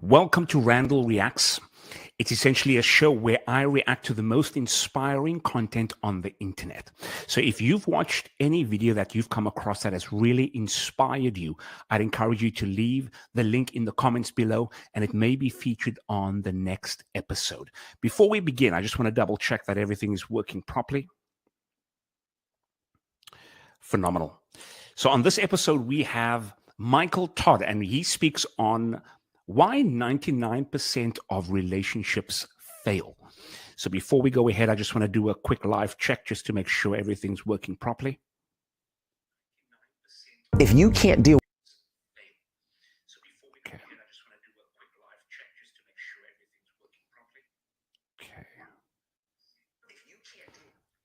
Welcome to Randall Reacts. It's essentially a show where I react to the most inspiring content on the internet. So if you've watched any video that you've come across that has really inspired you, I'd encourage you to leave the link in the comments below, and it may be featured on the next episode. Before we begin, I just want to double check that everything is working properly. Phenomenal. So on this episode, we have Micheal Todd, and he speaks on why 99% of relationships fail. So before we go ahead, I just want to do a quick live check just to make sure everything's working properly. If you can't deal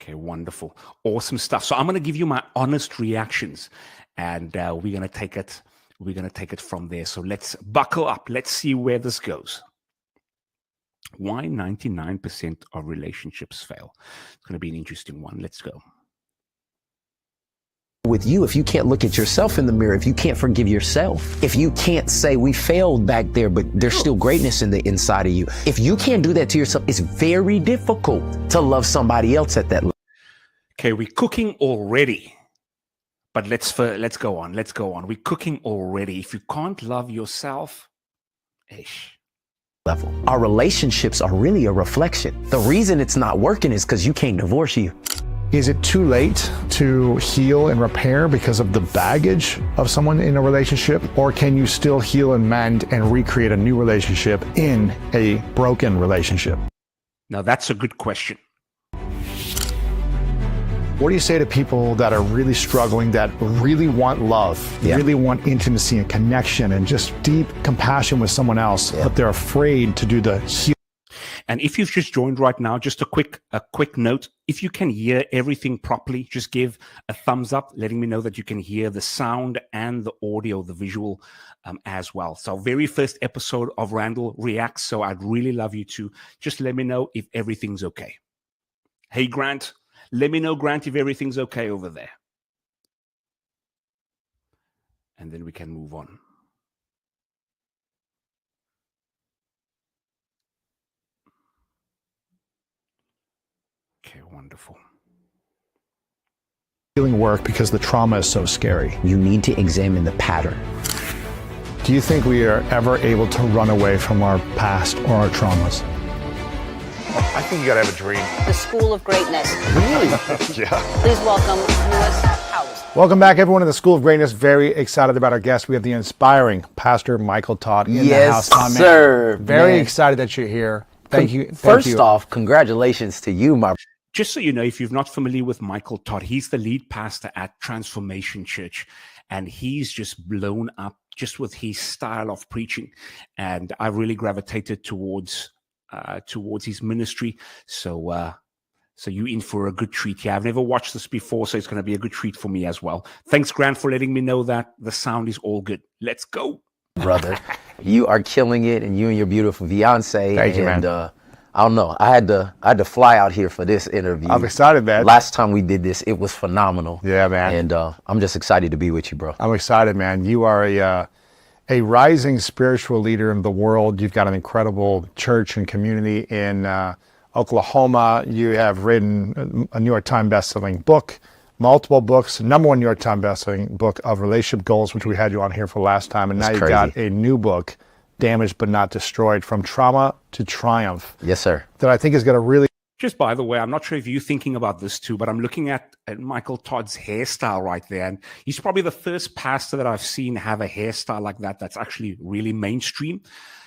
Okay, wonderful. Awesome stuff. So I'm going to give you my honest reactions, and we're going to take it from there. So let's buckle up. Let's see where this goes. Why 99% of relationships fail. It's going to be an interesting one. Let's go. with you if you can't look at yourself in the mirror, if you can't forgive yourself, if you can't say we failed back there, but there's still greatness in the inside of you. If you can't do that to yourself, it's very difficult to love somebody else at that level. Okay, we're cooking already. But let's go on. Let's go on. We're cooking already. If you can't love yourself, level. Our relationships are really a reflection. The reason it's not working is because you can't divorce you. Is it too late to heal and repair because of the baggage of someone in a relationship? Or can you still heal and mend and recreate a new relationship in a broken relationship? Now that's a good question. What do you say to people that are really struggling, that really want love, really want intimacy and connection and just deep compassion with someone else, but they're afraid to do the healing? And if you've just joined right now, just a quick note. If you can hear everything properly, just give a thumbs up, letting me know that you can hear the sound and the audio, the visual as well. So very first episode of Randall Reacts. So I'd really love you to just let me know if everything's okay. Hey, Grant. Let me know, Grant, if everything's okay over there. And then we can move on. Okay, wonderful. Healing work because the trauma is so scary. You need to examine the pattern. Do you think we are ever able to run away from our past or our traumas? I think you gotta have a dream. The School of Greatness. Really? Yeah. Please welcome Lewis House. Welcome back, everyone, to the School of Greatness. Very excited about our guest. We have the inspiring Pastor Micheal Todd in the house. Yes, sir. Very excited that you're here. Thank you. First off, congratulations to you, my. Just so you know, if you're not familiar with Micheal Todd, he's the lead pastor at Transformation Church, and he's just blown up just with his style of preaching. And I really gravitated towards his ministry. So you're in for a good treat here. I've never watched this before, so it's going to be a good treat for me as well. Thanks, Grant, for letting me know that the sound is all good. Let's go. Brother, you are killing it, and you and your beautiful fiance. Thank you, man. I don't know. I had to fly out here for this interview. I'm excited, man. Last time we did this, it was phenomenal. Yeah, man. And I'm just excited to be with you, bro. I'm excited, man. You are a rising spiritual leader in the world. You've got an incredible church and community in Oklahoma. You have written a New York Times bestselling book, multiple books, #1 New York Times bestselling book of relationship goals, which we had you on here for last time. And now you've got a new book, Damaged But Not Destroyed, From Trauma to Triumph. Yes, sir. That I think is going to really... Just by the way, I'm not sure if you're thinking about this too, but I'm looking at Micheal Todd's hairstyle right there. And he's probably the first pastor that I've seen have a hairstyle like that that's actually really mainstream.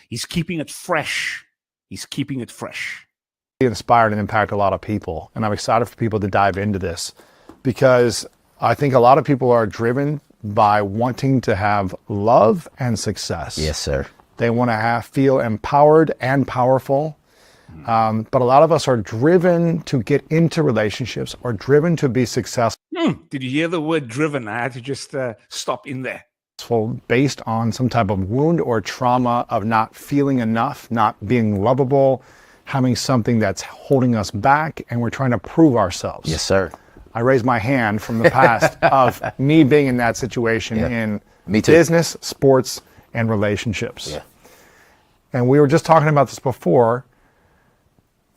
He's keeping it fresh. He's keeping it fresh. Inspired and impact a lot of people. And I'm excited for people to dive into this because I think a lot of people are driven by wanting to have love and success. Yes, sir. They want to feel empowered and powerful. But a lot of us are driven to get into relationships or driven to be successful. Did you hear the word driven? I had to just stop in there. Based on some type of wound or trauma of not feeling enough, not being lovable, having something that's holding us back, and we're trying to prove ourselves. Yes, sir. I raised my hand from the past of me being in that situation in business, sports, and relationships. Yeah. Me too. And we were just talking about this before.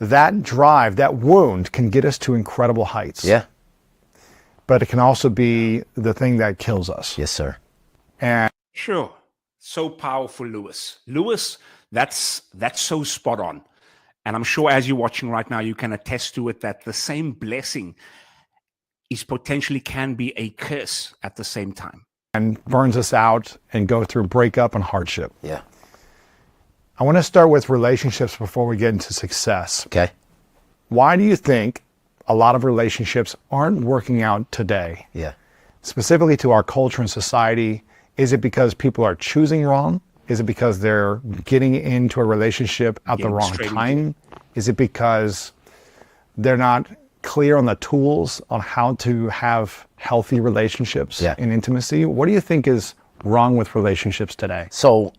That drive, that wound can get us to incredible heights. Yeah. But it can also be the thing that kills us. Yes, sir. And Sure. So powerful, Lewis. Lewis, that's so spot on. And I'm sure as you're watching right now, you can attest to it that the same blessing is potentially can be a curse at the same time. and burns us out and go through breakup and hardship. Yeah. I want to start with relationships before we get into success. Okay. Why do you think a lot of relationships aren't working out today? Yeah. Specifically to our culture and society, is it because people are choosing wrong? Is it because they're getting into a relationship at the wrong time? Is it because they're not clear on the tools on how to have healthy relationships and intimacy? What do you think is wrong with relationships today? So,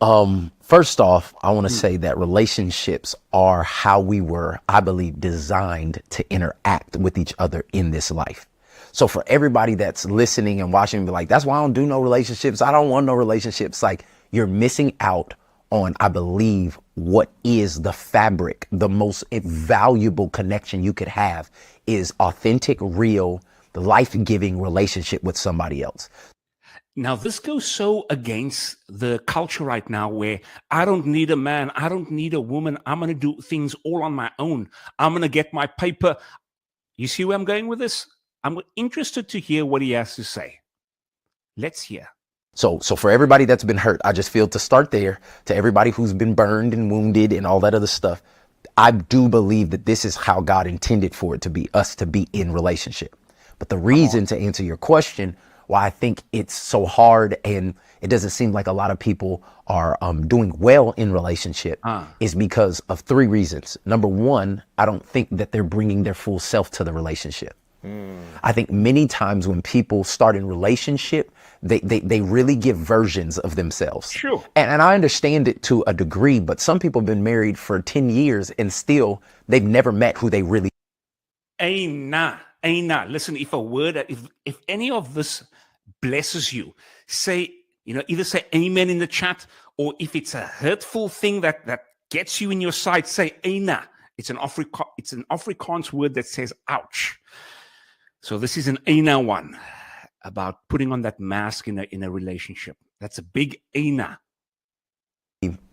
first off, I want to say that relationships are how we were, I believe, designed to interact with each other in this life. So for everybody that's listening and watching, be like, that's why I don't do no relationships. I don't want no relationships. Like, you're missing out on, I believe, what is the fabric, the most valuable connection you could have is authentic, real, the life-giving relationship with somebody else. Now, this goes so against the culture right now where I don't need a man. I don't need a woman. I'm going to do things all on my own. I'm going to get my paper. You see where I'm going with this? I'm interested to hear what he has to say. Let's hear. So for everybody that's been hurt, I just feel to start there, to everybody who's been burned and wounded and all that other stuff, I do believe that this is how God intended for it to be, us to be in relationship. But the reason, to answer your question, why I think it's so hard and it doesn't seem like a lot of people are doing well in relationship is because of three reasons. Number one, I don't think that they're bringing their full self to the relationship. I think many times when people start in relationship, they really give versions of themselves. Sure. And I understand it to a degree, but some people have been married for 10 years and still they've never met who they really Aina. Listen, if any of this blesses you, say, either say amen in the chat, or if it's a hurtful thing that gets you in your side, say Aina. It's an Afrikaans word that says ouch. So this is an Aina one about putting on that mask in a relationship. That's a big Aina.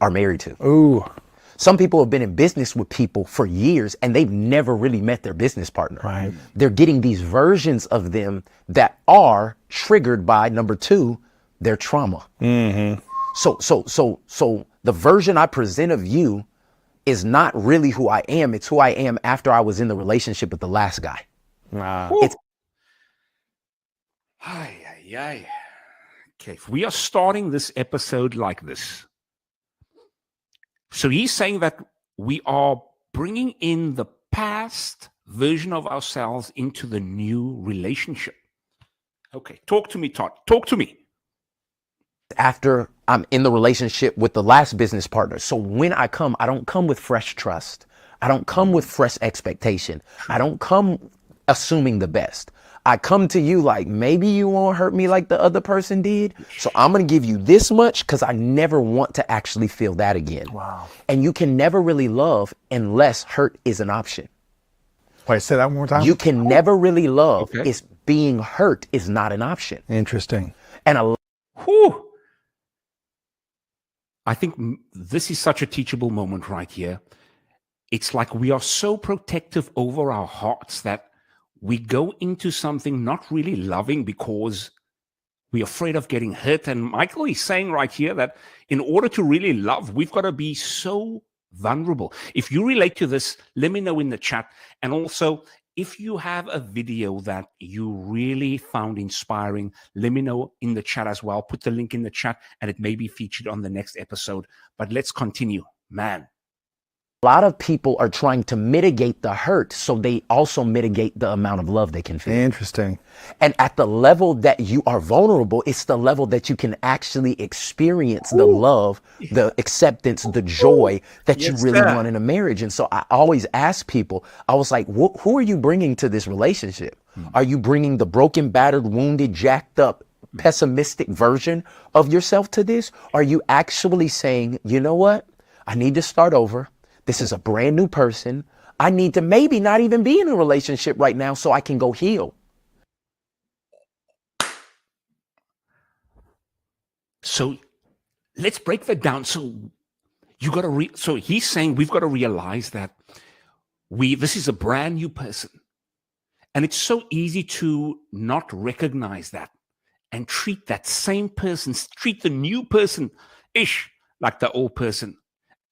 are married to. Ooh. Some people have been in business with people for years and they've never really met their business partner. Right. They're getting these versions of them that are triggered by, number two, their trauma. Mm-hmm. So the version I present of you is not really who I am. It's who I am after I was in the relationship with the last guy. It's Okay, we are starting this episode like this. So he's saying that we are bringing in the past version of ourselves into the new relationship. Okay, talk to me, Todd. Talk to me. after I'm in the relationship with the last business partner. So when I come, I don't come with fresh trust. I don't come with fresh expectation. I don't come assuming the best. I come to you like, maybe you won't hurt me like the other person did. So I'm going to give you this much because I never want to actually feel that again. Wow. And you can never really love unless hurt is an option. Wait, say that one more time. You can never really love Okay. if being hurt is not an option. Interesting. And a Whew. I think this is such a teachable moment right here. It's like we are so protective over our hearts that we go into something not really loving because we're afraid of getting hurt. And Micheal is saying right here that in order to really love, we've got to be so vulnerable. If you relate to this, let me know in the chat. And also, if you have a video that you really found inspiring, let me know in the chat as well. Put the link in the chat and it may be featured on the next episode. But let's continue. Man. lot of people are trying to mitigate the hurt so they also mitigate the amount of love they can feel. Interesting. And at the level that you are vulnerable, it's the level that you can actually experience the love, the acceptance, the joy that you really want in a marriage. And so I always ask people, I was like, who are you bringing to this relationship? Are you bringing the broken, battered, wounded, jacked up, pessimistic version of yourself to this? Are you actually saying, you know what? I need to start over. This is a brand new person. I need to maybe not even be in a relationship right now so I can go heal. So let's break that down. So you got to so he's saying we've got to realize that this is a brand new person. And it's so easy to not recognize that and treat that same person, treat the new person ish like the old person.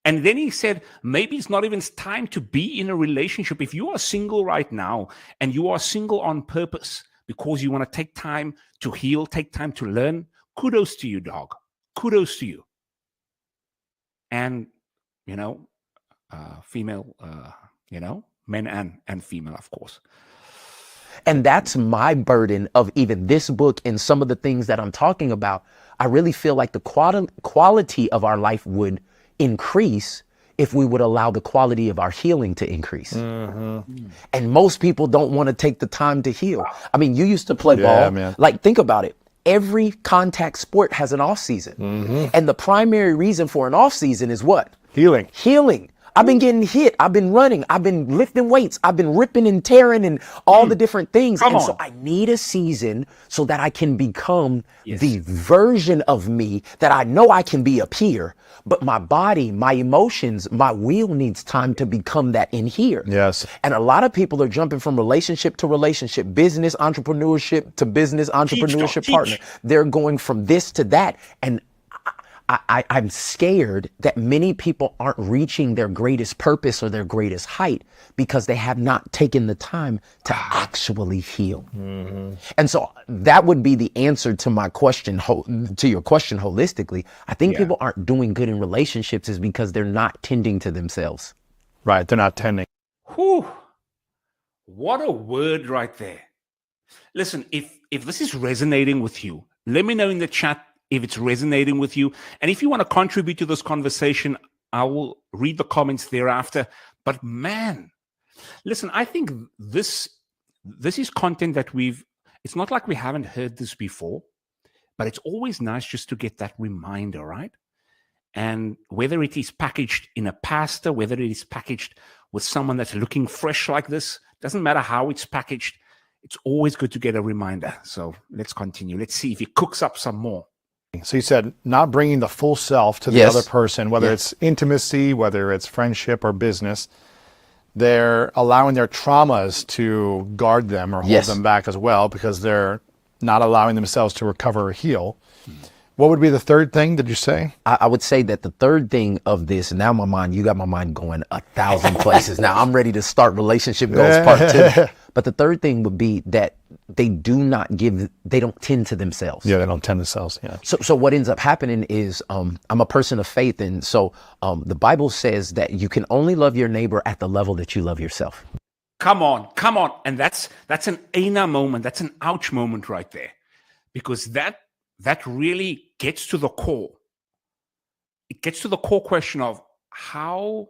And then he said, maybe it's not even time to be in a relationship. If you are single right now and you are single on purpose because you want to take time to heal, take time to learn, kudos to you, dog. Kudos to you. And, female, men and female, of course. And that's my burden of even this book and some of the things that I'm talking about. I really feel like the quality of our life would increase if we would allow the quality of our healing to increase. Mm-hmm. And most people don't want to take the time to heal. I mean, you used to play ball. Man. Like, think about it. Every contact sport has an off season. Mm-hmm. And the primary reason for an off season is what? Healing. I've been getting hit. I've been running. I've been lifting weights. I've been ripping and tearing and all the different things. So I need a season so that I can become the version of me that I know I can be up here. But my body, my emotions, my will needs time to become that in here. Yes. And a lot of people are jumping from relationship to relationship, business entrepreneurship to business entrepreneurship partner. They're going from this to that. And I'm scared that many people aren't reaching their greatest purpose or their greatest height because they have not taken the time to actually heal. Mm-hmm. And so that would be the answer to my question, to your question holistically. I think people aren't doing good in relationships is because they're not tending to themselves. Right. They're not tending. Whew. What a word right there. Listen, if this is resonating with you, let me know in the chat if it's resonating with you. And if you want to contribute to this conversation, I will read the comments thereafter. But man, listen, I think this is content that it's not like we haven't heard this before, but it's always nice just to get that reminder, right? And whether it is packaged in a pasta, whether it is packaged with someone that's looking fresh like this, doesn't matter how it's packaged, it's always good to get a reminder. So let's continue. Let's see if he cooks up some more. So you said not bringing the full self to the other person, whether it's intimacy, whether it's friendship or business. They're allowing their traumas to guard them or hold them back as well because they're not allowing themselves to recover or heal. What would be the third thing, did you say? I would say that the third thing of this, now you got my mind going 1,000 places. Now I'm ready to start relationship goals part 2. But the third thing would be that they don't tend to themselves. Yeah, they don't tend to themselves. Yeah. So what ends up happening is I'm a person of faith. And so the Bible says that you can only love your neighbor at the level that you love yourself. Come on. And that's an Aina moment. That's an ouch moment right there. Because that really gets to the core. It gets to the core question of how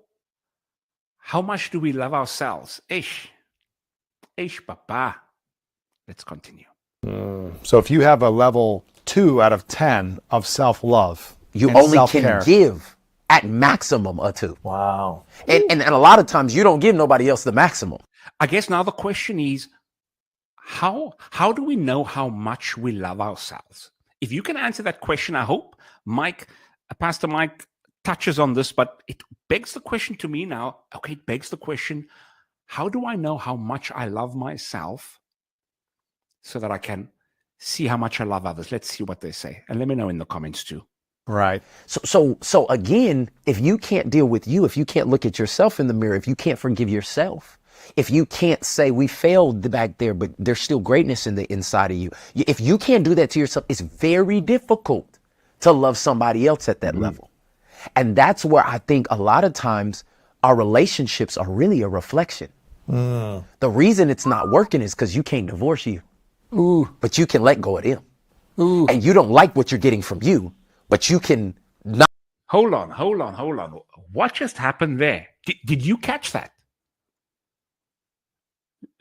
much do we love ourselves? Ish, papa. Let's continue. So if you have a level 2 out of 10 of self-love, you only can give at maximum a 2. Wow. And a lot of times you don't give nobody else the maximum. I guess now the question is, how do we know how much we love ourselves? If you can answer that question, I hope Pastor Mike touches on this, but it begs the question to me now. Okay, it begs the question, how do I know how much I love myself so that I can see how much I love others? Let's see what they say. And let me know in the comments too. Right. So again, if you can't deal with you, if you can't look at yourself in the mirror, if you can't forgive yourself, if you can't say we failed back there, but there's still greatness in the inside of you. If you can't do that to yourself, it's very difficult to love somebody else at that level. And that's where I think a lot of times our relationships are really a reflection. The reason it's not working is because you can't divorce you. But you can let go of them. And you don't like what you're getting from you, but you can not. Hold on. What just happened there? Did you catch that?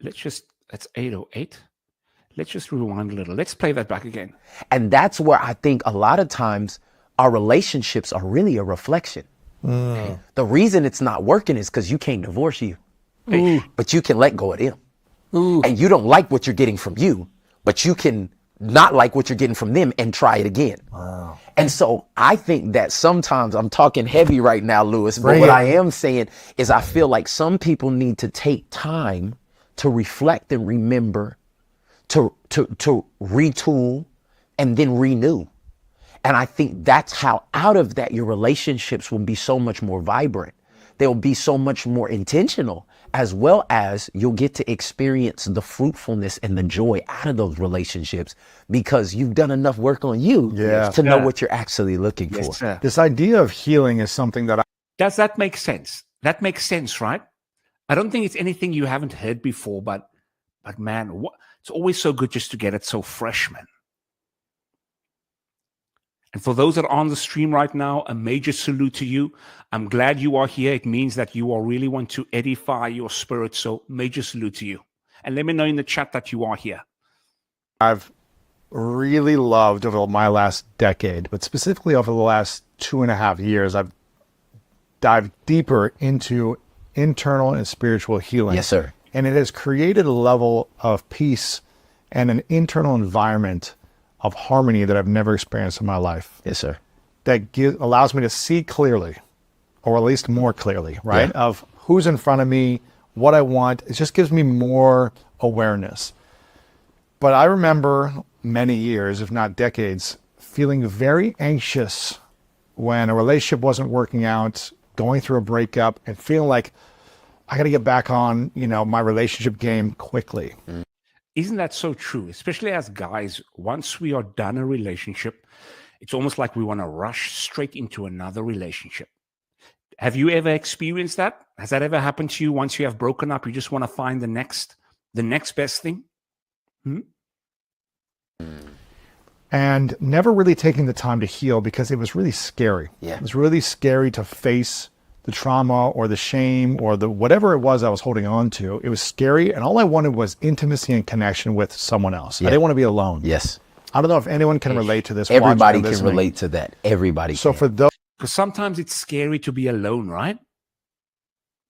That's 808. Let's just rewind a little. Let's play that back again. And that's where I think a lot of times our relationships are really a reflection. The reason it's not working is because you can't divorce you, but you can let go of them. And you don't like what you're getting from you, but you can not like what you're getting from them and try it again. Wow. And so I think that sometimes, I'm talking heavy right now, Lewis, but what I am saying is I feel like some people need to take time to reflect and remember, to retool and then renew. And I think that's how out of that your relationships will be so much more vibrant. They'll be so much more intentional, as well as you'll get to experience the fruitfulness and the joy out of those relationships because you've done enough work on you to know what you're actually looking for. Sir. This idea of healing is something that Does that make sense? That makes sense, right? I don't think it's anything you haven't heard before, but man, it's always so good just to get it so fresh, man. And for those that are on the stream right now, a major salute to you. I'm glad you are here. It means that you really want to edify your spirit. So major salute to you. And let me know in the chat that you are here. I've really loved over my last decade, but specifically over the last 2.5 years, I've dived deeper into internal and spiritual healing. Yes, sir. And it has created a level of peace and an internal environment of harmony that I've never experienced in my life. Yes, sir. That allows me to see clearly, or at least more clearly, right? Yeah. Of who's in front of me, what I want. It just gives me more awareness. But I remember many years, if not decades, feeling very anxious when a relationship wasn't working out, going through a breakup, and feeling like I got to get back on, my relationship game quickly. Isn't that so true? Especially as guys, once we are done a relationship, it's almost like we want to rush straight into another relationship. Have you ever experienced that? Has that ever happened to you? Once you have broken up, you just want to find the next best thing? And never really taking the time to heal because it was really scary. Yeah. It was really scary to face the trauma or the shame or the whatever it was I was holding on to. It was scary, and all I wanted was intimacy and connection with someone else. I didn't want to be alone. Yes. I don't know if anyone can relate to this. Everybody watching or can listening. relate to that. Everybody So can. for those Because sometimes it's scary to be alone, right?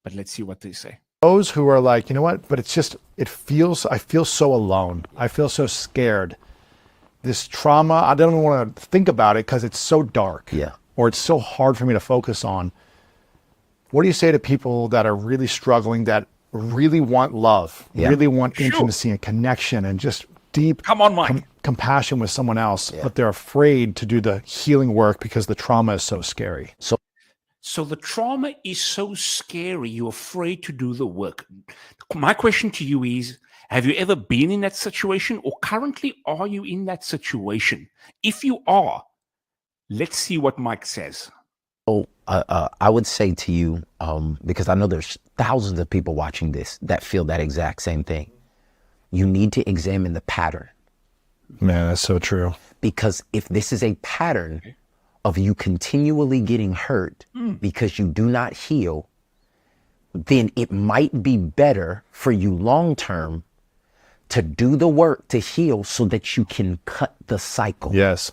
But let's see what they say. who are like, you know what, but it's just, I feel so alone. I feel so scared. This trauma, I don't want to think about it because it's so dark. Yeah. Or it's so hard for me to focus on. What do you say to people that are really struggling, that really want love, really want intimacy and connection and just deep compassion with someone else, but they're afraid to do the healing work because the trauma is so scary? So the trauma is so scary, you're afraid to do the work. My question to you is, have you ever been in that situation, or currently are you in that situation? If you are, let's see what Mike says. So I would say to you, because I know there's thousands of people watching this that feel that exact same thing. You need to examine the pattern. Man, that's so true. Because if this is a pattern of you continually getting hurt because you do not heal, then it might be better for you long term to do the work to heal so that you can cut the cycle. Yes.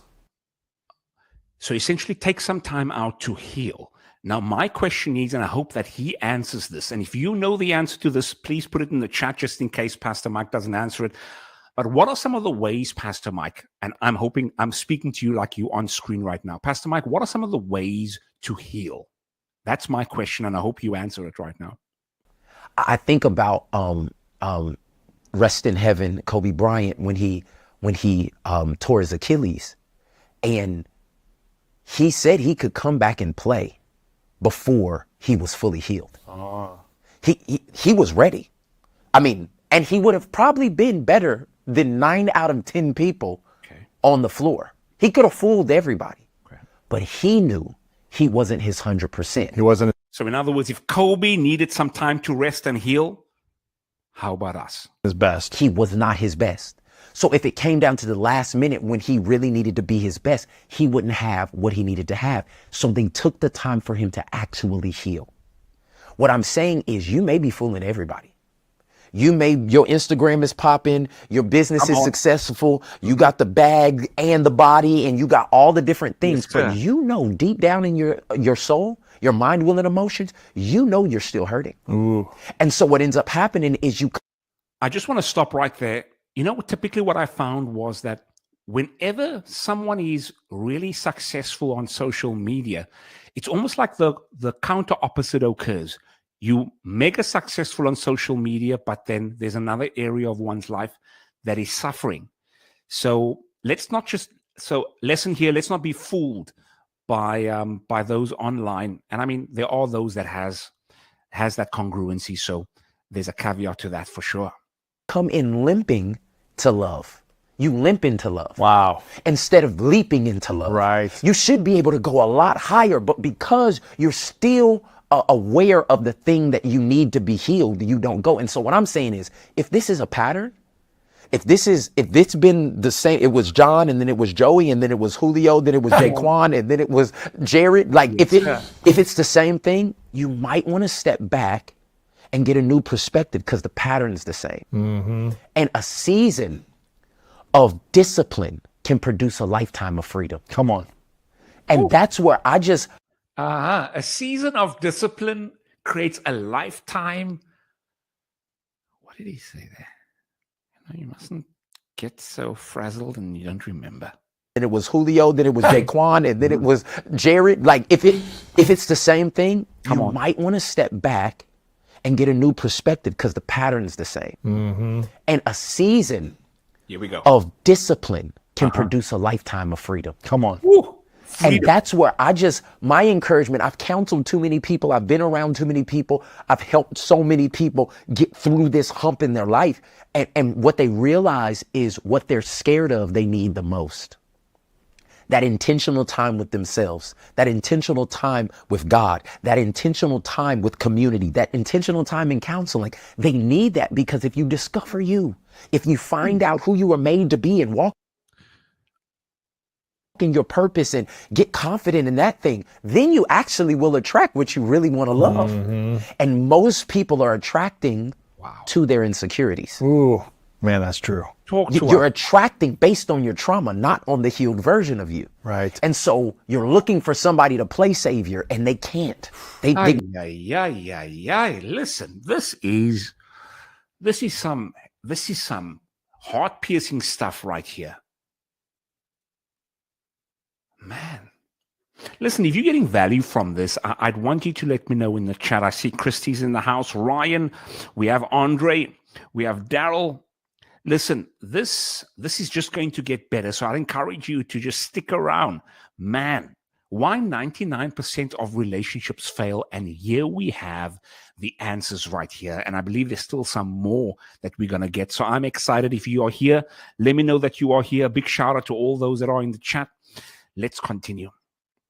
So essentially take some time out to heal. Now, my question is, and I hope that he answers this, and if you know the answer to this, please put it in the chat just in case Pastor Mike doesn't answer it. But what are some of the ways, Pastor Mike, and I'm speaking to you like you on screen right now. Pastor Mike, what are some of the ways to heal? That's my question, and I hope you answer it right now. I think about rest in heaven, Kobe Bryant, when he tore his Achilles, and he said he could come back and play before he was fully healed. He was ready. I mean, and he would have probably been better than 9 out of 10 people on the floor. He could have fooled everybody, but he knew he wasn't his 100%. He wasn't. So in other words, if Kobe needed some time to rest and heal, how about us? His best. He was not his best. So if it came down to the last minute when he really needed to be his best, he wouldn't have what he needed to have. So they took the time for him to actually heal. What I'm saying is you may be fooling everybody. Your Instagram is popping, your business is successful, you got the bag and the body and you got all the different things, but you know deep down in your soul, your mind, will, and emotions, you know you're still hurting. Ooh. And so what ends up happening is I just want to stop right there. You know, typically what I found was that whenever someone is really successful on social media, it's almost like the counter opposite occurs. You mega successful on social media, but then there's another area of one's life that is suffering. So lesson here, let's not be fooled by those online. And I mean, there are those that has that congruency. So there's a caveat to that for sure. come in limping to love. You limp into love. Wow. Instead of leaping into love. Right. You should be able to go a lot higher, but because you're still aware of the thing that you need to be healed, you don't go. And so what I'm saying is, if this is a pattern, if it's been the same, it was John and then it was Joey and then it was Julio, then it was Jaquan and then it was Jared. Like if it's the same thing, you might want to step back and get a new perspective because the pattern is the same. Mm-hmm. And a season of discipline can produce a lifetime of freedom. Come on. And that's where I just... A season of discipline creates a lifetime. What did he say there? You mustn't get so frazzled and you don't remember. And it was Julio, then it was Jaquan, and then it was Jared. Like if it's the same thing, you might want to step back and get a new perspective because the pattern is the same. Mm-hmm. And a season Here we go. of discipline can produce a lifetime of freedom. Come on. Woo. And that's where my encouragement, I've counseled too many people. I've been around too many people. I've helped so many people get through this hump in their life. And what they realize is what they're scared of, they need the most. That intentional time with themselves, that intentional time with God, that intentional time with community, that intentional time in counseling. They need that because if you discover you, if you find out who you were made to be and walk in your purpose and get confident in that thing, then you actually will attract what you really want to love. Mm-hmm. And most people are attracting to their insecurities. Ooh, man, that's true. You're attracting based on your trauma, not on the healed version of you. Right. And so you're looking for somebody to play savior and they can't. Listen, this is some heart-piercing stuff right here. Man, listen, if you're getting value from this, I'd want you to let me know in the chat. I see Christy's in the house, Ryan, we have Andre, we have Daryl. Listen, this is just going to get better. So I'd encourage you to just stick around. Man, why 99% of relationships fail? And here we have the answers right here. And I believe there's still some more that we're going to get. So I'm excited. If you are here, let me know that you are here. Big shout out to all those that are in the chat. Let's continue.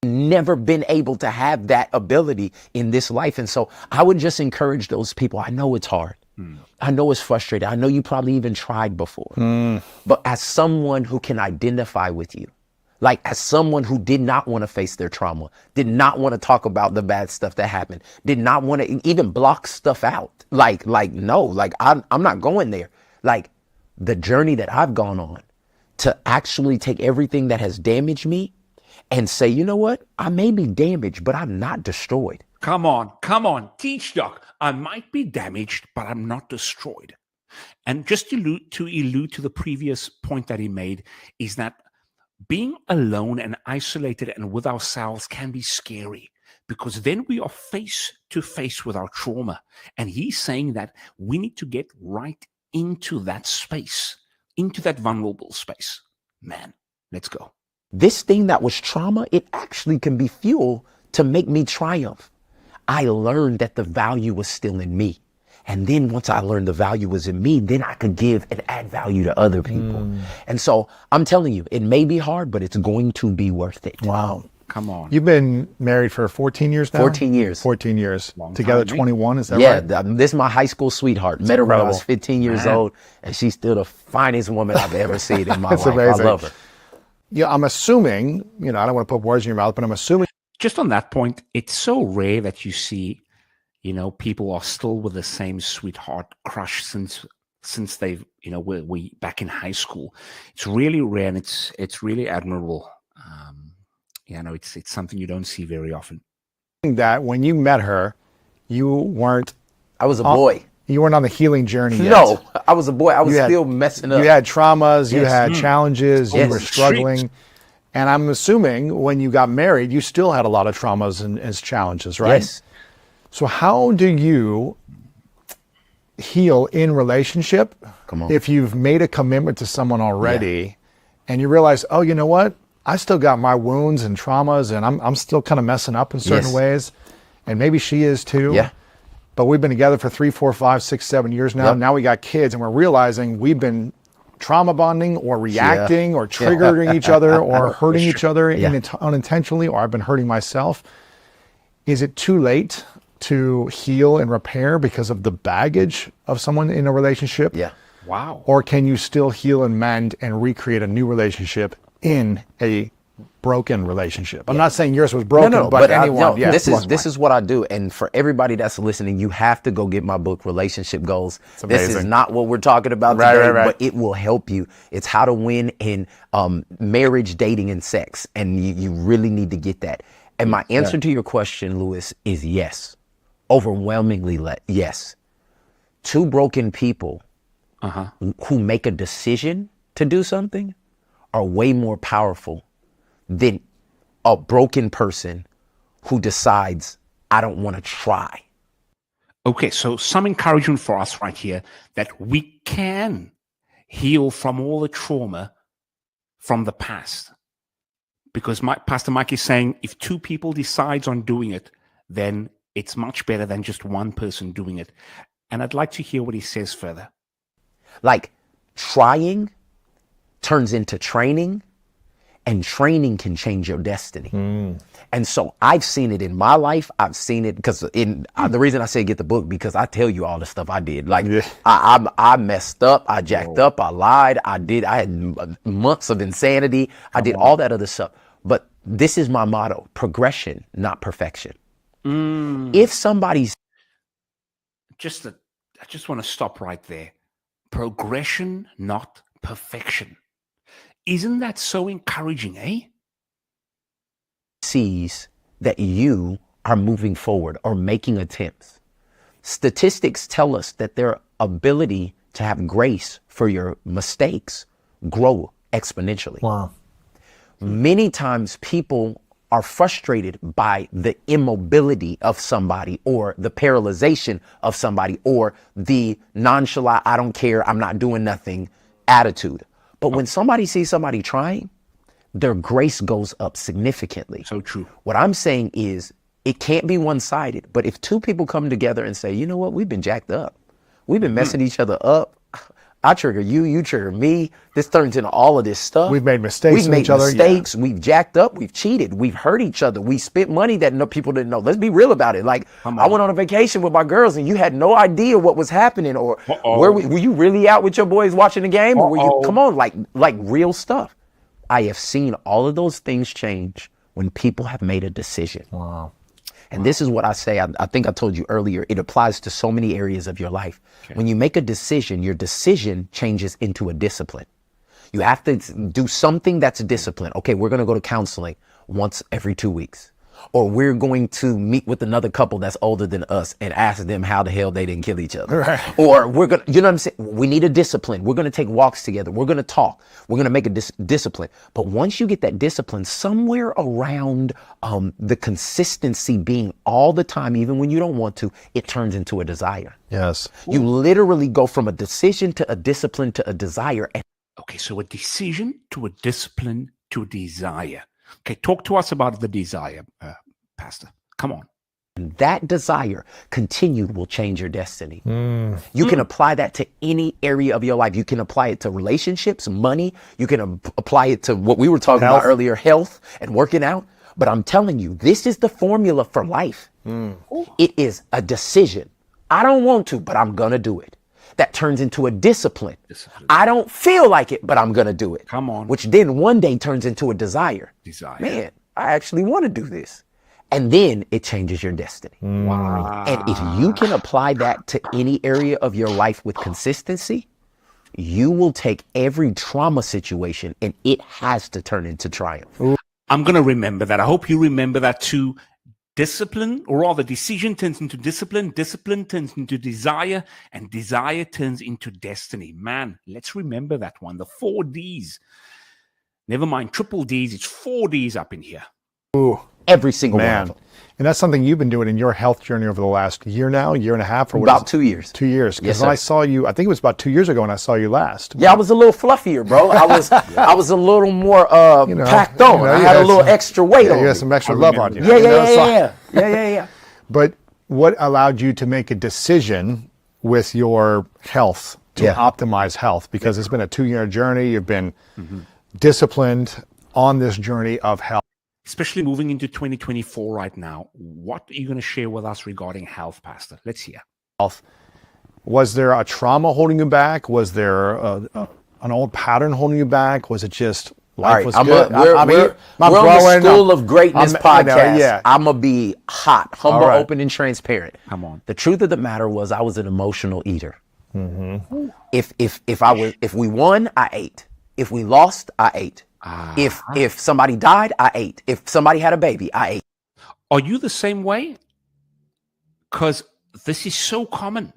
Never been able to have that ability in this life. And so I would just encourage those people. I know it's hard. I know it's frustrating. I know you probably even tried before. But as someone who can identify with you, like as someone who did not want to face their trauma, did not want to talk about the bad stuff that happened, did not want to even block stuff out. No, I'm not going there. Like the journey that I've gone on to actually take everything that has damaged me and say, you know what? I may be damaged, but I'm not destroyed. Come on. Teach, Doc. I might be damaged, but I'm not destroyed. And just to allude to the previous point that he made is that being alone and isolated and with ourselves can be scary because then we are face to face with our trauma. And he's saying that we need to get right into that space, into that vulnerable space. Man, let's go. This thing that was trauma, it actually can be fuel to make me triumph. I learned that the value was still in me. And then once I learned the value was in me, then I could give and add value to other people. And so I'm telling you, it may be hard, but it's going to be worth it. Wow. Come on. You've been married for 14 years now? 14 years. 14 years. Long Together time, 21, is that Yeah, right? this is my high school sweetheart. Met her when I was incredible. 15 years old, and she's still the finest woman I've ever seen in my That's life. amazing. I love her. Yeah, I'm assuming, I don't want to put words in your mouth, but I'm assuming. Just on that point, it's so rare that you see, people are still with the same sweetheart crush since they've, we back in high school. It's really rare and it's really admirable. It's something you don't see very often. that when you met her, you weren't I was a boy. you weren't on the healing journey yet. No, I was a boy. I was You had- still messing up. You had traumas, you Yes. had challenges, you Yes. were struggling. And I'm assuming when you got married, you still had a lot of traumas and challenges, right? Yes. So how do you heal in relationship Come on. if you've made a commitment to someone already and you realize, oh, you know what? I still got my wounds and traumas and I'm still kind of messing up in certain Yes. ways. And maybe she is too. Yeah. But we've been together for 3, 4, 5, 6, 7 years now. Yep. Now we got kids and we're realizing we've been trauma bonding or reacting or triggering each other or hurting each other unintentionally, or I've been hurting myself. Is it too late to heal and repair because of the baggage of someone in a relationship? Yeah. Wow. Or can you still heal and mend and recreate a new relationship in a broken relationship? I'm not saying yours was broken, but anyone. This is what I do. And for everybody that's listening, you have to go get my book, Relationship Goals. This is amazing. not what we're talking about Right, today, right. but it will help you. It's how to win in marriage, dating, and sex. And you really need to get that. And my answer to your question, Lewis, is yes. Overwhelmingly yes. Two broken people who make a decision to do something are way more powerful than a broken person who decides, I don't want to try. Okay, so some encouragement for us right here that we can heal from all the trauma from the past. Because Pastor Mike is saying if two people decides on doing it, then it's much better than just one person doing it. And I'd like to hear what he says further. Like trying turns into training, and training can change your destiny. And so I've seen it in my life. I've seen it because the reason I say get the book, because I tell you all the stuff I did. Like I messed up, I jacked up, I lied, I had months of insanity. I did all that other stuff. But this is my motto: progression, not perfection. If somebody's I just want to stop right there. Progression, not perfection. Isn't that so encouraging, eh? sees that you are moving forward or making attempts. Statistics tell us that their ability to have grace for your mistakes grow exponentially. Wow. Many times people are frustrated by the immobility of somebody or the paralyzation of somebody or the nonchalant, I don't care, I'm not doing nothing attitude. But when somebody sees somebody trying, their grace goes up significantly. So true. What I'm saying is it can't be one-sided, but if two people come together and say, you know what, we've been jacked up. We've been messing each other up. I trigger you, you trigger me. This turns into all of this stuff. We've made mistakes We've in made each other. mistakes. We've jacked up. We've cheated. We've hurt each other. We spent money that people didn't know. Let's be real about it. Like I went on a vacation with my girls and you had no idea what was happening, or were you really out with your boys watching the game, or were you? Come on, like real stuff. I have seen all of those things change when people have made a decision. Wow. And this is what I say, I think I told you earlier, it applies to so many areas of your life. Okay. When you make a decision, your decision changes into a discipline. You have to do something that's a discipline. Okay, we're going to go to counseling once every 2 weeks. Or we're going to meet with another couple that's older than us and ask them how the hell they didn't kill each other. Right. Or we're going to, you know what I'm saying? We need a discipline. We're going to take walks together. We're going to talk. We're going to make a discipline. But once you get that discipline, somewhere around the consistency being all the time, even when you don't want to, it turns into a desire. Yes. You literally go from a decision to a discipline to a desire. Okay, so a decision to a discipline to a desire. Okay, talk to us about the desire, Pastor. Come on. And that desire continued will change your destiny. You can apply that to any area of your life. You can apply it to relationships, money. You can apply it to what we were talking about earlier, health and working out. But I'm telling you, this is the formula for life. It is a decision. I don't want to, but I'm going to do it. That turns into a discipline. I don't feel like it, but I'm going to do it. Come on. Which then one day turns into a desire. Man, I actually want to do this. And then it changes your destiny. Wow. And if you can apply that to any area of your life with consistency, you will take every trauma situation and it has to turn into triumph. I'm going to remember that. I hope you remember that too. Discipline, or rather decision, turns into discipline. Discipline turns into desire, and desire turns into destiny. Man, let's remember that one. The 4 Ds. Never mind triple Ds. It's 4 Ds up in here. Ooh, Every single one man. of them. And that's something you've been doing in your health journey over the last year now, year and a half, or what About is it? 2 years. 2 years. Because Yes, when sir. I saw you, I think it was about 2 years ago when I saw you last. Yeah, I was a little fluffier, bro. I was a little more packed on. you know, I you had a had little some- extra weight Yeah, on you me. had some extra love on you. Yeah, you know, so- yeah. But what allowed you to make a decision with your health to Yeah. optimize health? Because it's been a 2-year journey. You've been disciplined on this journey of health. Especially moving into 2024 right now. What are you going to share with us regarding health, Pastor? Let's hear. Was there a trauma holding you back? Was there an old pattern holding you back? Was it just life All right, was I'm good? we're on the growing, School of Greatness I'm- podcast. yeah. I'm gonna be hot, humble, All right. open, and transparent. Come on. The truth of the matter was, I was an emotional eater. If we won, I ate. If we lost, I ate. If somebody died, I ate. If somebody had a baby, I ate. Are you the same way? Because this is so common.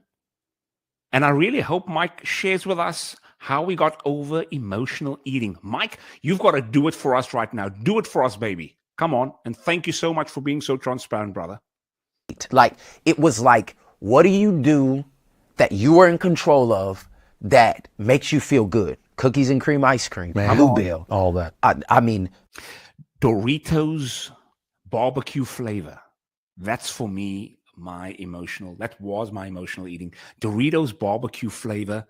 And I really hope Mike shares with us how we got over emotional eating. Mike, you've got to do it for us right now. Do it for us, baby. Come on. And thank you so much for being so transparent, brother. Like, it was like, what do you do that you are in control of that makes you feel good? Cookies and cream ice cream, Bluebell, all that. I mean, Doritos barbecue flavor. That's for me, that was my emotional eating. Doritos barbecue flavor,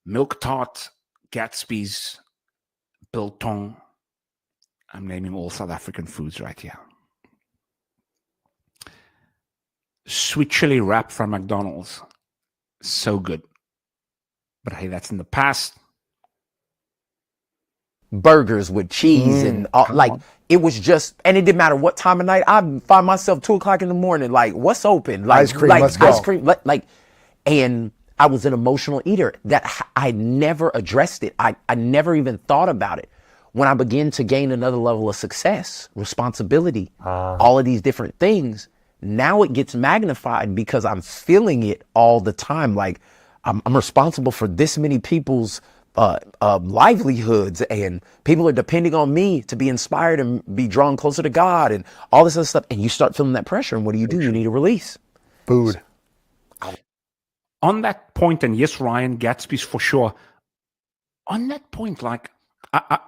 milk tart, Gatsby's, biltong. I'm naming all South African foods right here. Sweet chili wrap from McDonald's. So good. But hey, that's in the past. burgers with cheese and all, like it was just, and it didn't matter what time of night. I find myself 2:00 in the morning, like, what's open? Like Ice cream, like let's go. ice cream, like, and I was an emotional eater that I never addressed it. I never even thought about it. When I began to gain another level of success, responsibility, all of these different things, now it gets magnified because I'm feeling it all the time. Like I'm responsible for this many people's livelihoods, and people are depending on me to be inspired and be drawn closer to God and all this other stuff. And you start feeling that pressure. And what do? You need a release. Food. On that point, and yes, Ryan, Gatsby's for sure. On that point, like,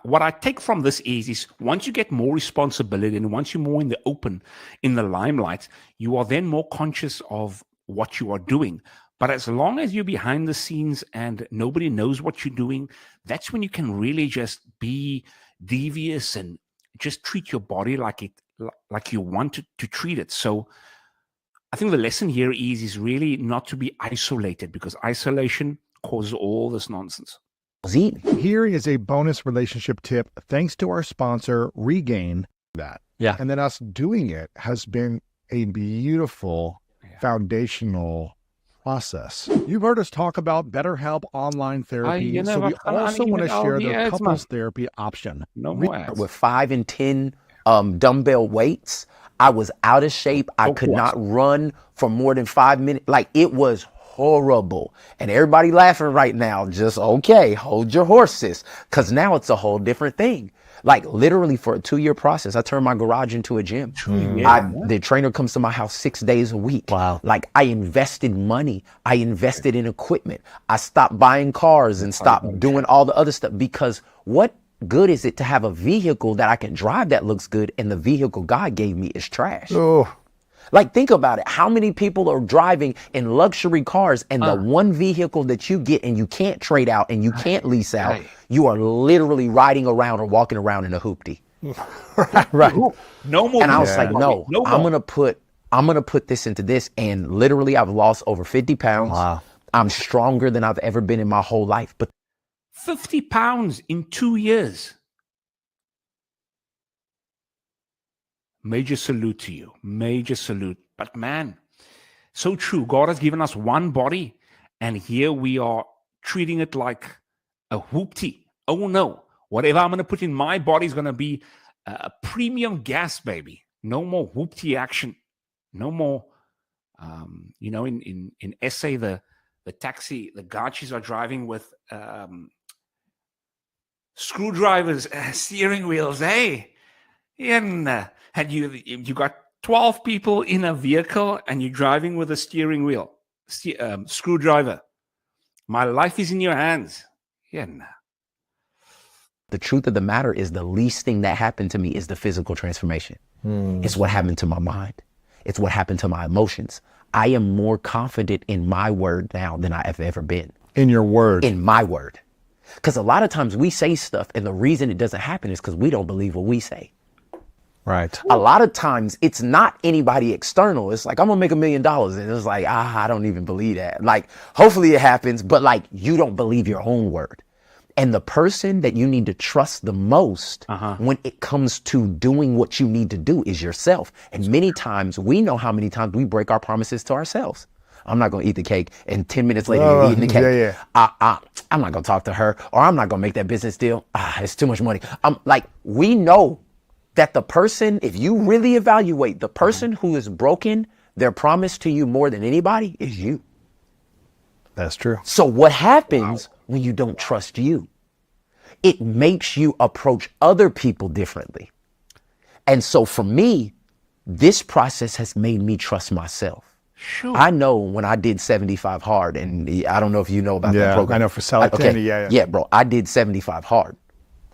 what I take from this is once you get more responsibility and once you're more in the open, in the limelight, you are then more conscious of what you are doing. But as long as you're behind the scenes and nobody knows what you're doing, that's when you can really just be devious and just treat your body like you want to treat it. So I think the lesson here is really not to be isolated, because isolation causes all this nonsense. Here is a bonus relationship tip thanks to our sponsor, Regain. That. Yeah. And then us doing it has been a beautiful foundational process. You've heard us talk about BetterHelp online therapy, so we also want to share their couples therapy option. No more ads. With 5 and 10 dumbbell weights, I was out of shape. I could not run for more than 5 minutes. Like, it was horrible. And everybody laughing right now, just okay, hold your horses, because now it's a whole different thing. Like, literally for a 2-year process, I turned my garage into a gym. The trainer comes to my house 6 days a week. Wow. Like, I invested money. I invested in equipment. I stopped buying cars and stopped doing all the other stuff, because what good is it to have a vehicle that I can drive that looks good and the vehicle God gave me is trash? Oh. Like, think about it. How many people are driving in luxury cars, and the one vehicle that you get and you can't trade out and you can't lease out, you are literally riding around or walking around in a hoopty. Right. No more. And I was like, no, more. I'm gonna put this into this. And literally I've lost over 50 pounds. Wow. I'm stronger than I've ever been in my whole life. But 50 pounds in 2 years. Major salute to you. Major salute. But man, so true. God has given us one body, and here we are treating it like a hoopty. Oh no. Whatever I'm going to put in my body is going to be a premium gas, baby. No more whoopty action. No more. In SA, the taxi, the gachis are driving with screwdrivers, steering wheels. Hey, and you got 12 people in a vehicle, and you're driving with a steering wheel, screwdriver. My life is in your hands. Yeah. The truth of the matter is the least thing that happened to me is the physical transformation. It's what happened to my mind. It's what happened to my emotions. I am more confident in my word now than I have ever been. In your word. In my word. Because a lot of times we say stuff and the reason it doesn't happen is because we don't believe what we say. Right. A lot of times it's not anybody external. It's like, I'm gonna make $1 million. And it's like, I don't even believe that. Like, hopefully it happens, but like, you don't believe your own word. And the person that you need to trust the most when it comes to doing what you need to do is yourself. And many times, we know how many times we break our promises to ourselves. I'm not going to eat the cake, and 10 minutes later, you're eating the cake. I'm not going to talk to her, or I'm not going to make that business deal. It's too much money. We know that the person, if you really evaluate, the person who has broken their promise to you more than anybody is you. That's true. So what happens when you don't trust you? It makes you approach other people differently. And so for me, this process has made me trust myself. Sure. I know when I did 75 hard, and I don't know if you know about that program. I know for self-attending, Yeah, bro, I did 75 hard.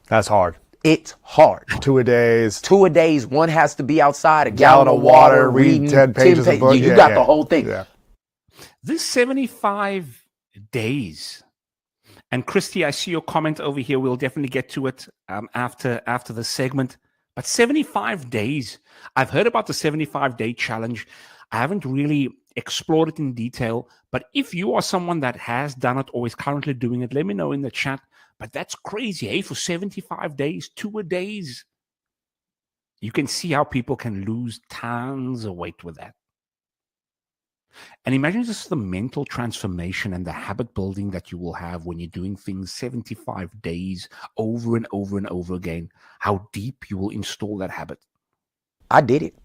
That's hard. It's hard. 2 a days. 2 a days. One has to be outside, a gallon of water, reading 10 pages of book. You got the whole thing. Yeah. This 75 days. And Christy, I see your comment over here. We'll definitely get to it after the segment. But 75 days. I've heard about the 75-day challenge. I haven't really explored it in detail. But if you are someone that has done it or is currently doing it, let me know in the chat. But that's crazy, hey? For 75 days, 2 a days. You can see how people can lose tons of weight with that. And imagine just the mental transformation and the habit building that you will have when you're doing things 75 days over and over and over again, how deep you will install that habit. I did it.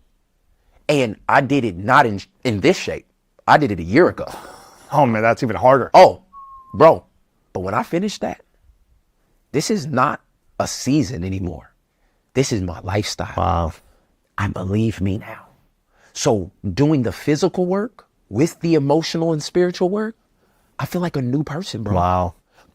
And I did it not in this shape. I did it a year ago. Oh, man, that's even harder. Oh, bro. But when I finished that, this is not a season anymore. This is my lifestyle. Wow. I believe me now. So doing the physical work with the emotional and spiritual work, I feel like a new person, bro. Wow.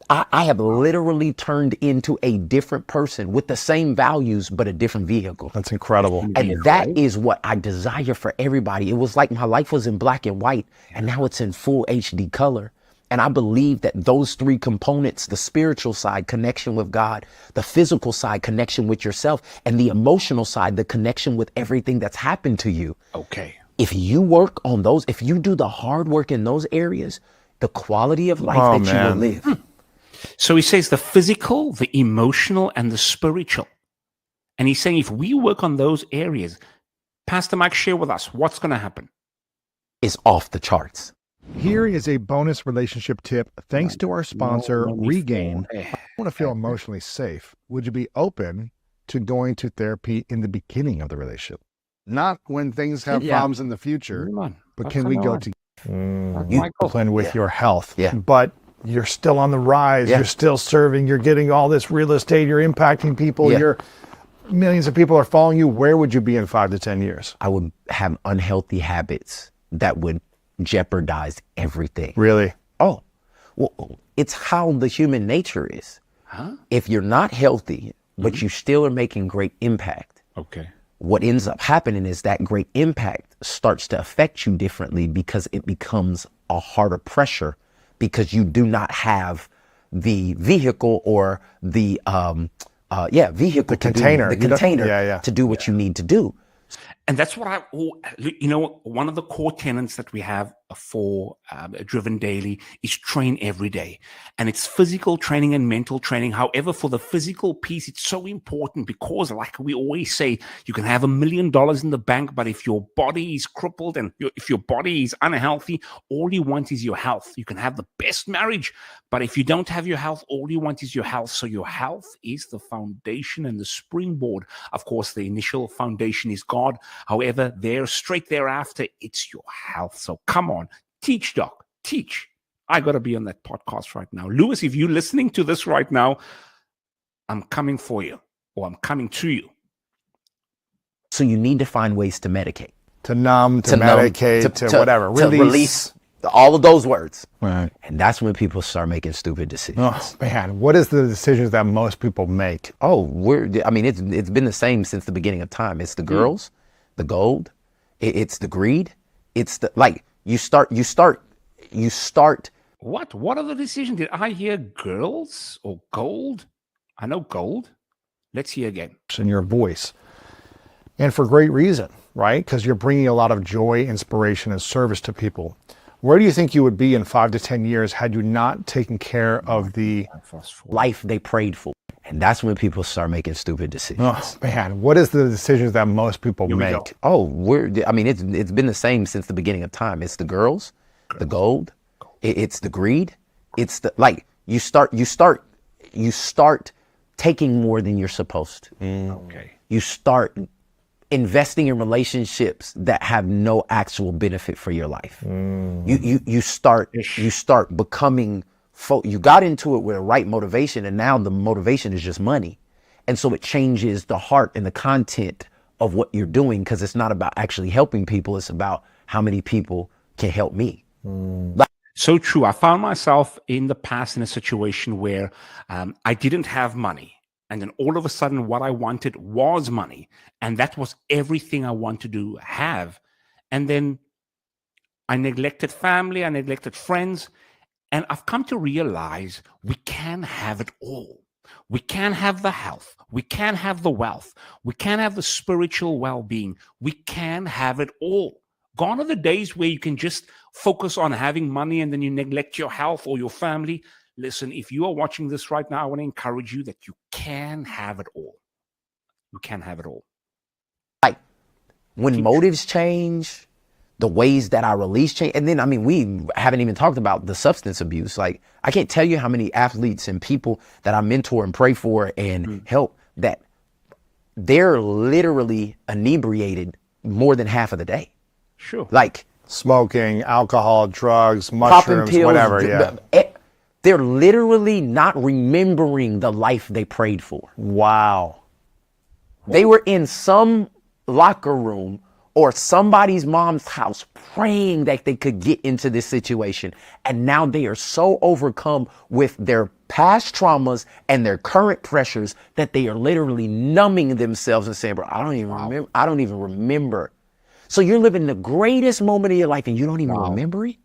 I have literally turned into a different person with the same values, but a different vehicle. That's incredible. And that is what I desire for everybody. It was like my life was in black and white, and now it's in full HD color. And I believe that those 3 components, the spiritual side, connection with God, the physical side, connection with yourself, and the emotional side, the connection with everything that's happened to you. Okay. If you work on those, if you do the hard work in those areas, the quality of life that you will live. So he says the physical, the emotional, and the spiritual. And he's saying if we work on those areas, Pastor Mike, share with us what's going to happen. It's off the charts. Here is a bonus relationship tip thanks to our sponsor, Regain. I want to feel emotionally safe. Would you be open to going to therapy in the beginning of the relationship? Not when things have problems in the future, but can we go to discipline with your health? Yeah. But you're still on the rise. Yeah. You're still serving. You're getting all this real estate. You're impacting people. Yeah. Millions of people are following you. Where would you be in 5 to 10 years? I would have unhealthy habits that would jeopardize everything. Really? Oh, well, it's how the human nature is. Huh? If you're not healthy, but you still are making great impact, Okay. what ends up happening is that great impact starts to affect you differently because it becomes a harder pressure because you do not have the vehicle or the vehicle, container to do what you need to do. And that's what one of the core tenets that we have for Driven Daily is train every day. And it's physical training and mental training. However, for the physical piece, it's so important because, like we always say, you can have $1 million in the bank, but if your body is crippled and if your body is unhealthy, all you want is your health. You can have the best marriage, but if you don't have your health, all you want is your health. So your health is the foundation and the springboard. Of course, the initial foundation is God, However, straight thereafter, it's your health. So come on, teach, doc, teach. I got to be on that podcast right now. Lewis, if you're listening to this right now, I'm coming for you, or I'm coming to you. So you need to find ways to medicate. To numb, to medicate, to whatever. To release all of those words. Right. And that's when people start making stupid decisions. Oh, man. What is the decisions that most people make? Oh, it's been the same since the beginning of time. It's the girls, the gold, it's the greed. It's the, like, you start. What are the decisions? Did I hear girls or gold? I know gold. Let's hear again. In your voice. And for great reason, right? Because you're bringing a lot of joy, inspiration, and service to people. Where do you think you would be in 5 to 10 years had you not taken care of the life they prayed for? And that's when people start making stupid decisions. Oh, man. What is the decisions that most people make? Oh, it's been the same since the beginning of time. It's the girls, the gold, it's the greed. It's the, like, you start taking more than you're supposed to. Okay. You start investing in relationships that have no actual benefit for your life. You start becoming, you got into it with the right motivation, and now the motivation is just money. And so it changes the heart and the content of what you're doing, because it's not about actually helping people. It's about how many people can help me. So true. I found myself in the past in a situation where I didn't have money. And then all of a sudden, what I wanted was money. And that was everything I wanted to have. And then I neglected family, I neglected friends. And I've come to realize we can have it all. We can have the health. We can have the wealth. We can have the spiritual well-being. We can have it all. Gone are the days where you can just focus on having money and then you neglect your health or your family. Listen, if you are watching this right now, I want to encourage you that you can have it all. You can have it all. Like, when motives change, the ways that I release change, and then, we haven't even talked about the substance abuse. Like, I can't tell you how many athletes and people that I mentor and pray for and help that they're literally inebriated more than half of the day. Sure. Like, smoking, alcohol, drugs, mushrooms, pills, whatever. Yeah. They're literally not remembering the life they prayed for. Wow. They were in some locker room or somebody's mom's house praying that they could get into this situation. And now they are so overcome with their past traumas and their current pressures that they are literally numbing themselves and saying, bro, I don't even remember. So you're living the greatest moment of your life and you don't even remember it?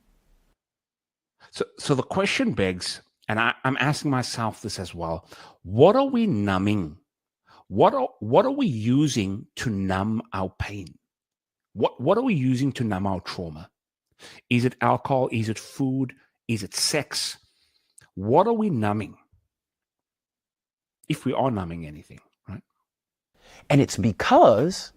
So the question begs, and I'm asking myself this as well, what are we numbing? What are we using to numb our pain? What are we using to numb our trauma? Is it alcohol? Is it food? Is it sex? What are we numbing? If we are numbing anything, right? And it's because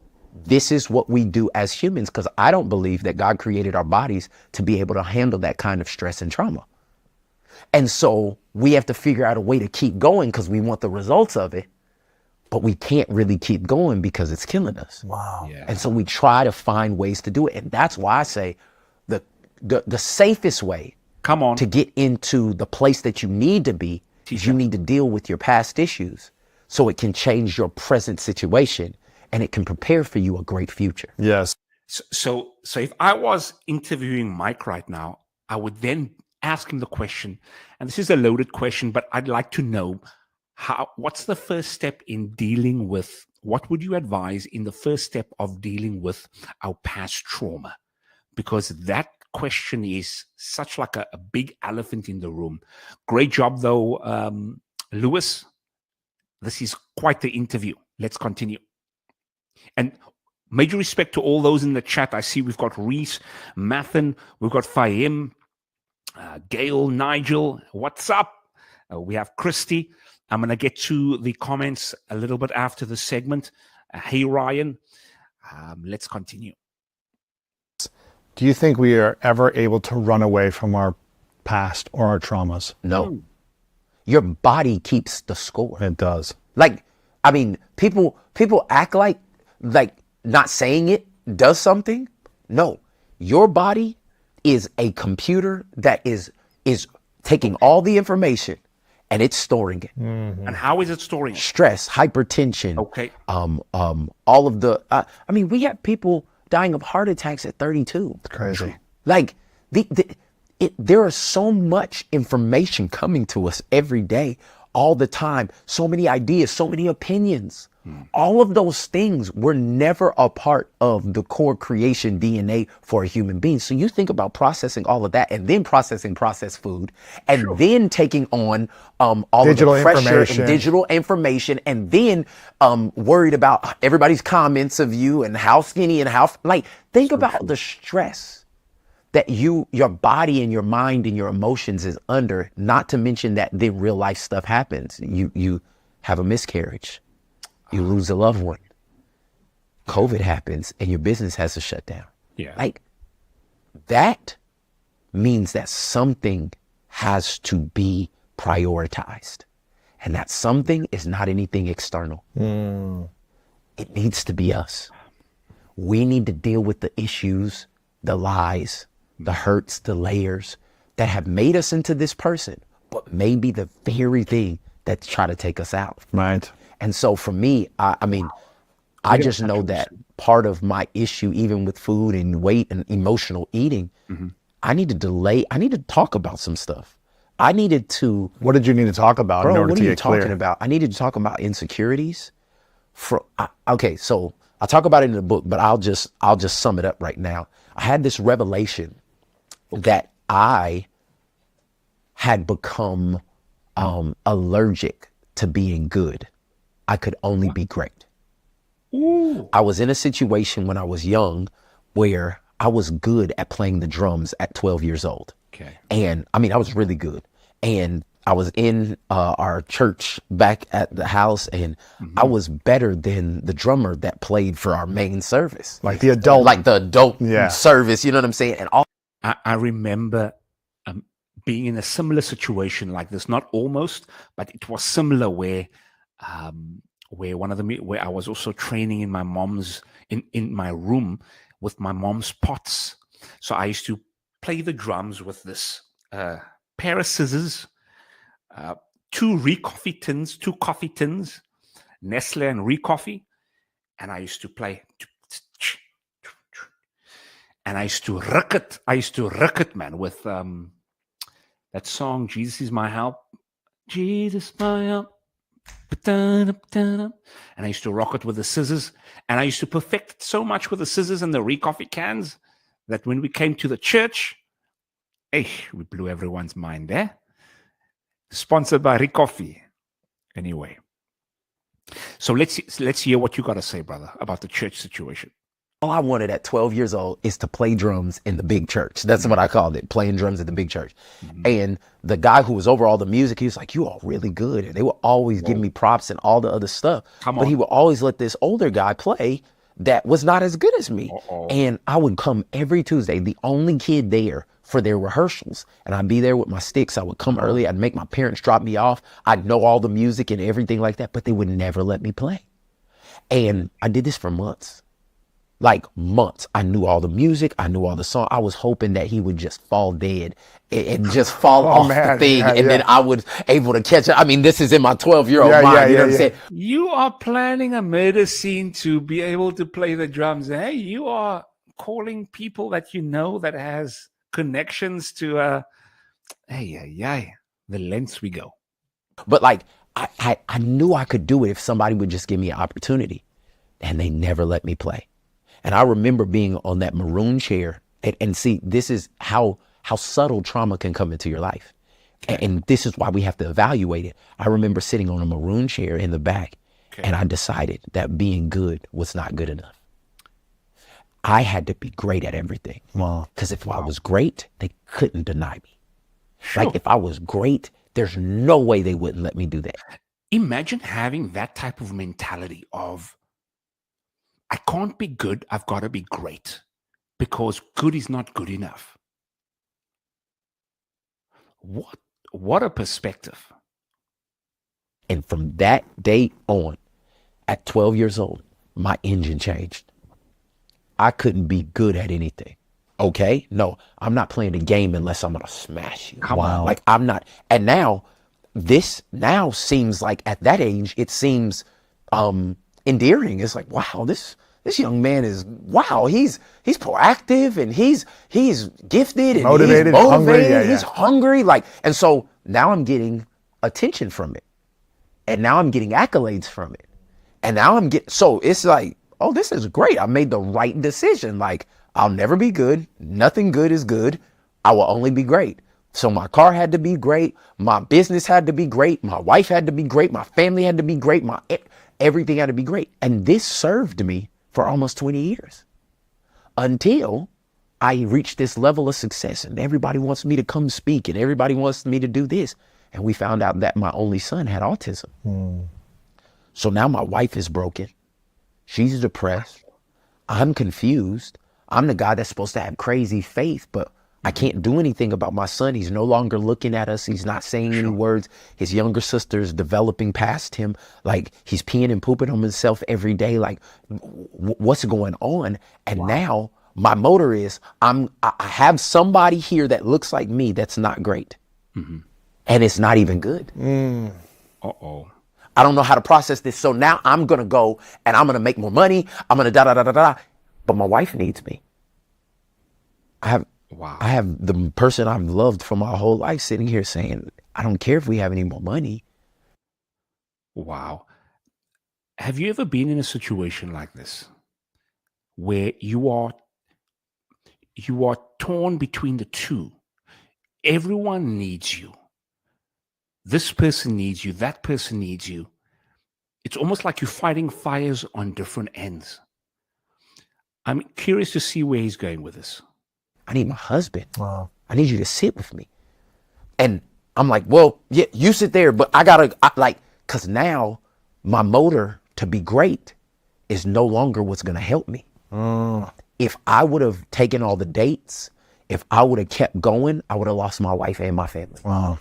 this is what we do as humans, because I don't believe that God created our bodies to be able to handle that kind of stress and trauma. And so we have to figure out a way to keep going because we want the results of it, but we can't really keep going because it's killing us. Wow. Yeah. And so we try to find ways to do it. And that's why I say the safest way to get into the place that you need to be is you need to deal with your past issues so it can change your present situation and it can prepare for you a great future. Yes. So if I was interviewing Mike right now, I would then ask him the question, and this is a loaded question, but I'd like to know what's the first step in dealing with, what would you advise in the first step of dealing with our past trauma? Because that question is such like a big elephant in the room. Great job though, Lewis. This is quite the interview. Let's continue. And major respect to all those in the chat. I see we've got Reese, Mathen, we've got Fahim, Gail, Nigel. What's up? We have Christy. I'm going to get to the comments a little bit after the segment. Hey, Ryan. Let's continue. Do you think we are ever able to run away from our past or our traumas? No. Your body keeps the score. It does. Like, people act like not saying it does something. No, your body is a computer that is taking all the information and it's storing it. And how is it storing it? Stress, hypertension. Okay. All of the. I mean, we have people dying of heart attacks at 32. It's crazy. Like there is so much information coming to us every day, all the time. So many ideas, so many opinions. All of those things were never a part of the core creation DNA for a human being. So you think about processing all of that and then processing processed food and then taking on all Digital of the pressure information. and digital information and then worried about everybody's comments of you and how skinny and how like think about the stress that your body and your mind and your emotions is under, not to mention that then real life stuff happens. You have a miscarriage. You lose a loved one. COVID happens and your business has to shut down. Yeah. Like that means that something has to be prioritized. And that something is not anything external. It needs to be us. We need to deal with the issues, the lies, the hurts, the layers that have made us into this person, but maybe the very thing that's trying to take us out. Right. And so for me, I mean, I just know that part of my issue, even with food and weight and emotional eating, I need to delay. I need to talk about some stuff. I needed to. What did you need to talk about in Bro, order what to are you get clear? talking about? I needed to talk about insecurities. Okay, so I talk about it in the book, but I'll just sum it up right now. I had this revelation that I had become allergic to being good. I could only be great. I was in a situation when I was young where I was good at playing the drums at 12 years old. Okay. And I mean, I was really good. And I was in our church back at the house and I was better than the drummer that played for our main service. Like the adult. Like the adult Yeah. service, you know what I'm saying? And all I remember being in a similar situation like this, not almost, but it was similar where where I was also training in my mom's in my room with my mom's pots. So I used to play the drums with this pair of scissors, two coffee tins, Nestle and Recoffee, and I used to play. And I used to rock it, man, with that song, Jesus is my help. Jesus, my help. And I used to rock it with the scissors. And I used to perfect it so much with the scissors and the Recoffee cans that when we came to the church, we blew everyone's mind there. Sponsored by Recoffee. Anyway. So let's hear what you got to say, brother, about the church situation. all I wanted at 12 years old is to play drums in the big church. That's what I called it, playing drums at the big church. And the guy who was over all the music, he was like, you are really good. And they would always give me props and all the other stuff. But he would always let this older guy play that was not as good as me. And I would come every Tuesday, the only kid there for their rehearsals. And I'd be there with my sticks. I would come early. I'd make my parents drop me off. I'd know all the music and everything like that, but they would never let me play. And I did this for months. Like months. I knew all the music. I knew all the songs. I was hoping that he would just fall dead and just fall off the thing. Then I was able to catch it. I mean, this is in my 12-year-old mind. You know what I'm saying? You are planning a murder scene to be able to play the drums. Hey, you are calling people that you know that has connections to, the lengths we go. But like, I knew I could do it if somebody would just give me an opportunity. And they never let me play. And I remember being on that maroon chair and see, this is how subtle trauma can come into your life. And this is why we have to evaluate it. I remember sitting on a maroon chair in the back and I decided that being good was not good enough. I had to be great at everything. Because if I was great, they couldn't deny me. Like if I was great, there's no way they wouldn't let me do that. Imagine having that type of mentality of, I can't be good, I've got to be great, because good is not good enough. What a perspective. And from that day on, at 12 years old, my engine changed. I couldn't be good at anything. Okay? No, I'm not playing the game unless I'm going to smash you. Come on. Like I'm not. And now this now seems like at that age, it seems endearing. It's like, wow, this young man is, wow, he's proactive and he's gifted and Motivated, he's motivated, hungry. Yeah, he's hungry. Like, and so now I'm getting attention from it. And now I'm getting accolades from it. And now I'm getting, so it's like, oh, this is great. I made the right decision. Like, I'll never be good. Nothing good is good. I will only be great. So my car had to be great. My business had to be great. My wife had to be great. My family had to be great. Everything had to be great. And this served me for almost 20 years until I reached this level of success and everybody wants me to come speak and everybody wants me to do this. And we found out that my only son had autism. So now my wife is broken. She's depressed. I'm confused. I'm the guy that's supposed to have crazy faith, but I can't do anything about my son. He's no longer looking at us. He's not saying any words. His younger sister is developing past him. Like he's peeing and pooping on himself every day. Like what's going on? And now my motor is I have somebody here that looks like me that's not great. And it's not even good. Uh-oh. I don't know how to process this. So now I'm going to go and I'm going to make more money. I'm going to da-da-da-da-da. But my wife needs me. I have the person I've loved for my whole life sitting here saying, I don't care if we have any more money. Wow. Have you ever been in a situation like this where you are torn between the two? Everyone needs you. This person needs you. That person needs you. It's almost like you're fighting fires on different ends. I'm curious to see where he's going with this. I need my husband. Wow. I need you to sit with me. And I'm like, well, yeah, you sit there, but because now my motor to be great is no longer what's going to help me. If I would have taken all the dates, if I would have kept going, I would have lost my wife and my family. Wow.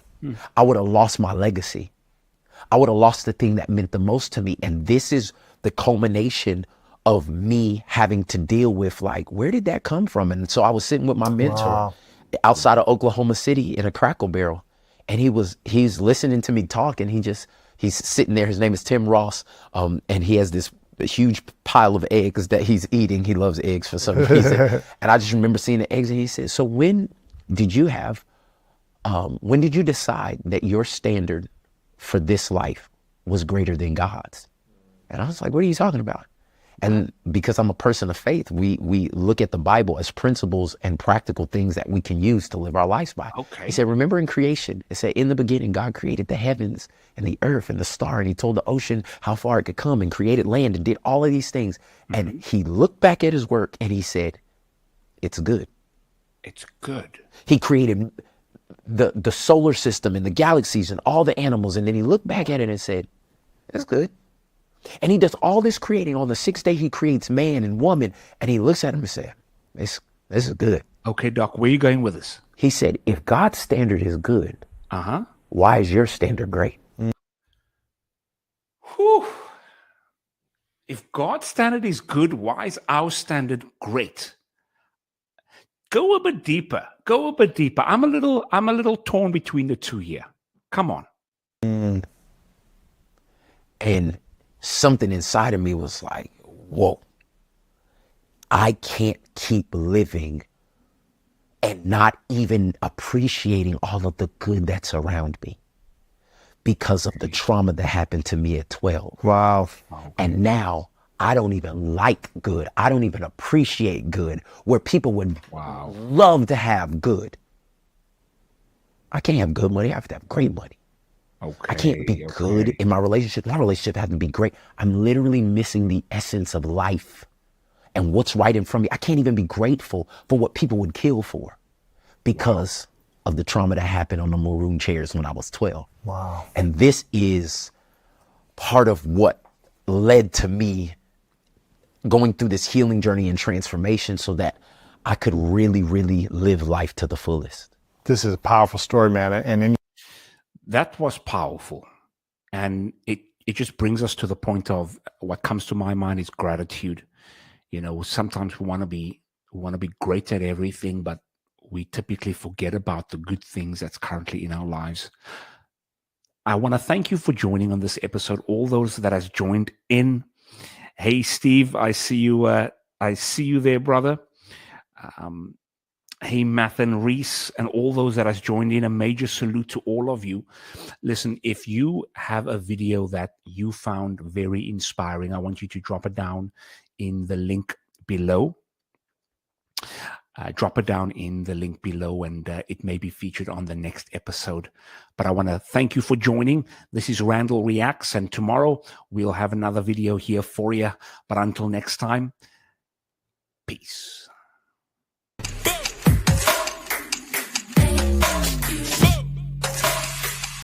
I would have lost my legacy. I would have lost the thing that meant the most to me. And this is the culmination of me having to deal with, like, where did that come from? And so I was sitting with my mentor outside of Oklahoma City in a Crackle Barrel. And he's listening to me talk, and he's sitting there. His name is Tim Ross. And he has this huge pile of eggs that he's eating. He loves eggs for some reason. And I just remember seeing the eggs, and he said, so when did you decide that your standard for this life was greater than God's? And I was like, what are you talking about? And because I'm a person of faith, we look at the Bible as principles and practical things that we can use to live our lives by. Okay. He said, remember in creation, it said, in the beginning, God created the heavens and the earth and the star, and he told the ocean how far it could come and created land and did all of these things. And he looked back at his work and he said, it's good. It's good. He created the solar system and the galaxies and all the animals. And then he looked back at it and said, it's good. And he does all this creating. On the sixth day, he creates man and woman. And he looks at him and says, this is good. Okay, Doc, where are you going with this? He said, if God's standard is good, why is your standard great? Whew. If God's standard is good, why is our standard great? Go a bit deeper. I'm a little torn between the two here. Come on. And something inside of me was like, whoa, I can't keep living and not even appreciating all of the good that's around me because of the trauma that happened to me at 12. Wow. And now I don't even like good. I don't even appreciate good, where people would love to have good. I can't have good money. I have to have great money. Okay. I can't be good in my relationship. My relationship has to be great. I'm literally missing the essence of life and what's right in front of me. I can't even be grateful for what people would kill for because of the trauma that happened on the maroon chairs when I was 12. Wow. And this is part of what led to me going through this healing journey and transformation so that I could really, really live life to the fullest. This is a powerful story, man. And that was powerful. And it just brings us to the point of what comes to my mind is gratitude. Sometimes we want to be great at everything, but we typically forget about the good things that's currently in our lives. I want to thank you for joining on this episode. All those that has joined in. Hey, Steve, I see you. I see you there, brother. Hey, Mathan Reese, and all those that has joined in. A major salute to all of you. Listen, if you have a video that you found very inspiring, I want you to drop it down in the link below. Drop it down in the link below, and it may be featured on the next episode. But I want to thank you for joining. This is Randall Reacts, and tomorrow we'll have another video here for you. But until next time, peace.